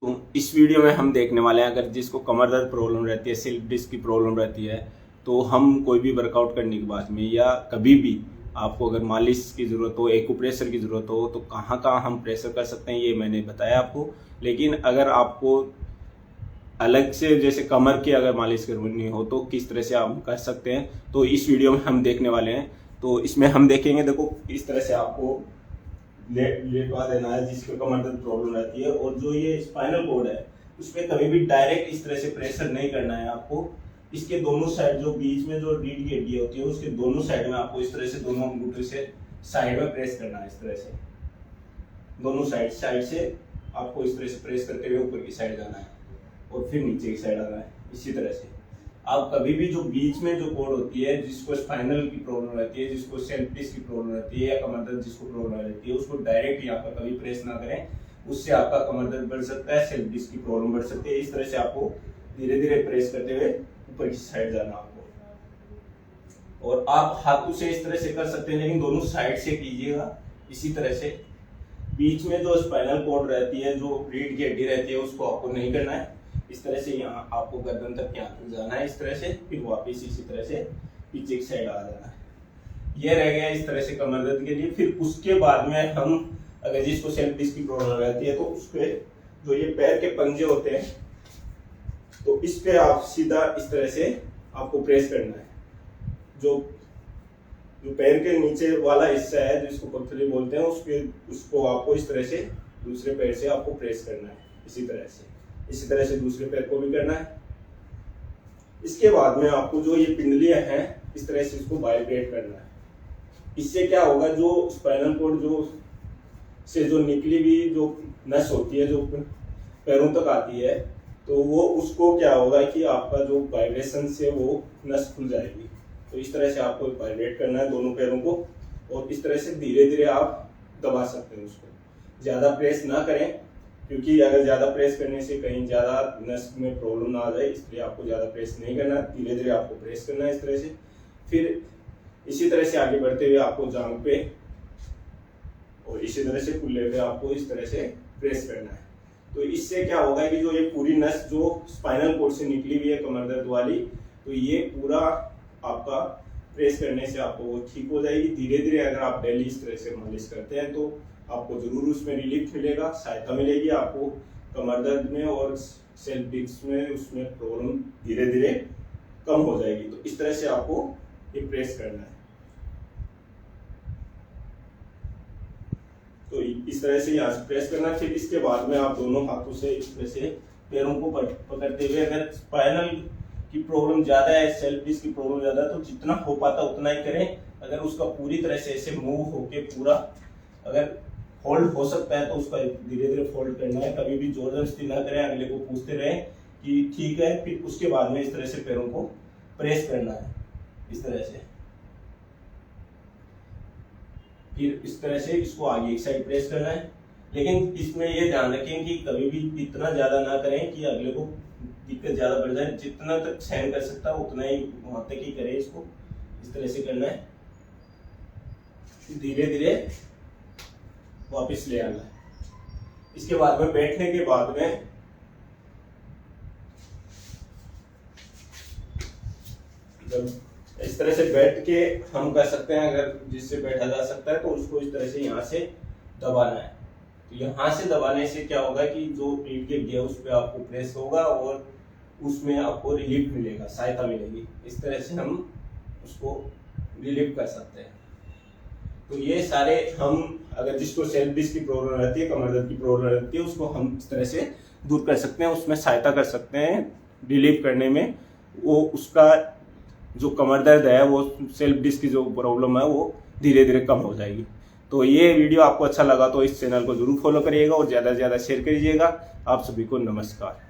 तो इस वीडियो में हम देखने वाले हैं, अगर जिसको कमर दर्द प्रॉब्लम रहती है, स्लिप डिस्क की प्रॉब्लम रहती है, तो हम कोई भी वर्कआउट करने के बाद में या कभी भी आपको अगर मालिश की ज़रूरत हो, एक्यूप्रेशर की ज़रूरत हो, तो कहाँ कहाँ हम प्रेशर कर सकते हैं ये मैंने बताया आपको। लेकिन अगर आपको अलग से जैसे कमर की अगर मालिश करनी हो तो किस तरह से आप कर सकते हैं, तो इस वीडियो में हम देखने वाले हैं। तो इसमें हम देखेंगे, देखो इस तरह से आपको लेटवा देना है जिसको कमर दर्द प्रॉब्लम रहती है। और जो ये स्पाइनल कॉर्ड है उस पर कभी भी डायरेक्ट इस तरह से प्रेशर नहीं करना है आपको। इसके दोनों साइड, जो बीच में जो रीढ़ की हड्डी होती है उसके दोनों साइड में आपको इस तरह से दोनों अंगूठे से साइड में प्रेस करना है। इस तरह से दोनों साइड से आपको इस तरह से प्रेस करते हुए ऊपर की साइड जाना है और फिर नीचे की साइड आना है। इसी तरह से आप कभी भी जो बीच में जो कॉर्ड होती है, जिसको स्पाइनल की प्रॉब्लम रहती है, जिसको स्लिप डिस्क की प्रॉब्लम रहती है या कमर दर्द जिसको प्रॉब्लम रहती है, उसको डायरेक्ट यहाँ पर कभी प्रेस ना करें। उससे आपका कमर दर्द बढ़ सकता है, स्लिप डिस्क की प्रॉब्लम बढ़ सकती है। इस तरह से आपको धीरे धीरे प्रेस करते हुए ऊपर की साइड जाना आपको। और आप हाथों से इस तरह से कर सकते हैं, लेकिन दोनों साइड से कीजिएगा। इसी तरह से बीच में जो स्पाइनल कॉर्ड रहती है, जो रीढ़ की हड्डी रहती है, उसको आपको नहीं करना है। इस तरह से यहाँ आपको गर्दन तक यहाँ तक जाना है इस तरह से, फिर वापस इसी तरह से पीछे की साइड आ जाना है। यह रह गया इस तरह से कमर दर्द के लिए। फिर उसके बाद में हम अगर जिसको स्लिप डिस्क की प्रॉब्लम रहती है तो उसके जो ये पैर के पंजे होते हैं, तो इस पे आप सीधा इस तरह से आपको प्रेस करना है। जो पैर के नीचे वाला हिस्सा है जिसको पथरी बोलते हैं, उसको आपको इस तरह से दूसरे पैर से आपको प्रेस करना है। इसी तरह से दूसरे पैर को भी करना है। इसके बाद में आपको जो ये पिंडलियां हैं इस तरह से इसको वाइब्रेट करना है। इससे क्या होगा, जो स्पाइनल कॉर्ड जो निकली हुई जो नस होती है, जो पैरों तक आती है, तो वो उसको क्या होगा कि आपका जो वाइब्रेशन से वो नस खुल जाएगी। तो इस तरह से आपको वाइब्रेट करना है दोनों पैरों को, और इस तरह से धीरे धीरे आप दबा सकते हैं उसको। ज़्यादा प्रेस ना करें, क्योंकि अगर ज़्यादा प्रेस करने से कहीं ज़्यादा नस में प्रॉब्लम ना आ जाए, इसलिए आपको ज़्यादा प्रेस नहीं करना। धीरे धीरे आपको प्रेस करना है इस तरह से। फिर इसी तरह से आगे बढ़ते हुए आपको जांघ पे और इसी तरह से कुल्ले पे आपको इस तरह से प्रेस करना है। तो इससे क्या होगा कि जो ये पूरी नस जो स्पाइनल कॉर्ड से निकली हुई है कमर दर्द वाली, तो ये पूरा आपका प्रेस करने से आपको वो ठीक हो जाएगी। धीरे धीरे अगर आप डेली इस तरह से मालिश करते हैं तो आपको जरूर उसमें रिलीफ मिलेगा, सहायता मिलेगी आपको कमर दर्द में, और स्लिप डिस्क में उसमें प्रॉब्लम धीरे धीरे कम हो जाएगी। तो इस तरह से आपको ये प्रेस करना है। तो इस तरह से यहाँ से प्रेस करना। फिर इसके बाद में आप दोनों हाथों से इस तरह से पैरों को पकड़ते हुए, अगर स्पाइनल की प्रॉब्लम ज्यादा है, स्लिप डिस्क की प्रॉब्लम ज्यादा है, तो जितना हो पाता उतना ही करें। अगर उसका पूरी तरह से ऐसे मूव होके पूरा अगर फोल्ड हो सकता है तो उसका धीरे धीरे फोल्ड करना है। कभी भी जोर जबरदस्ती ना करें, अगले को पूछते रहें कि ठीक है। फिर उसके बाद में इस तरह से पैरों को प्रेस करना है इस तरह से। फिर इस तरह से इसको आगे एक साइड प्रेस करना है। लेकिन इसमें ये ध्यान रखें कि कभी भी इतना ज्यादा ना करें कि अगले को दिक्कत ज्यादा बढ़ जाए। जितना तक सहन कर सकता है उतना ही वहां तक ही करें। इसको इस तरह से करना है, धीरे धीरे वापस ले आना है। इसके बाद में बैठने के बाद में जब इस तरह से बैठ के हम कर सकते हैं, अगर जिससे बैठा जा सकता है तो उसको इस तरह से यहाँ से दबाना है। तो यहाँ से दबाने से क्या होगा कि जो रीढ़ की हड्डी है उस पर आपको प्रेस होगा और उसमें आपको रिलीफ मिलेगा, सहायता मिलेगी। इस तरह से हम उसको रिलीफ कर सकते हैं। तो ये सारे हम अगर जिसको स्लिप डिस्क की प्रॉब्लम रहती है, कमर दर्द की प्रॉब्लम रहती है, उसको हम इस तरह से दूर कर सकते हैं, उसमें सहायता कर सकते हैं रिलीफ करने में। वो उसका जो कमर दर्द है, वो स्लिप डिस्क की जो प्रॉब्लम है, वो धीरे धीरे कम हो जाएगी। तो ये वीडियो आपको अच्छा लगा तो इस चैनल को जरूर फॉलो करिएगा और ज़्यादा से ज़्यादा शेयर करिएगा। आप सभी को नमस्कार।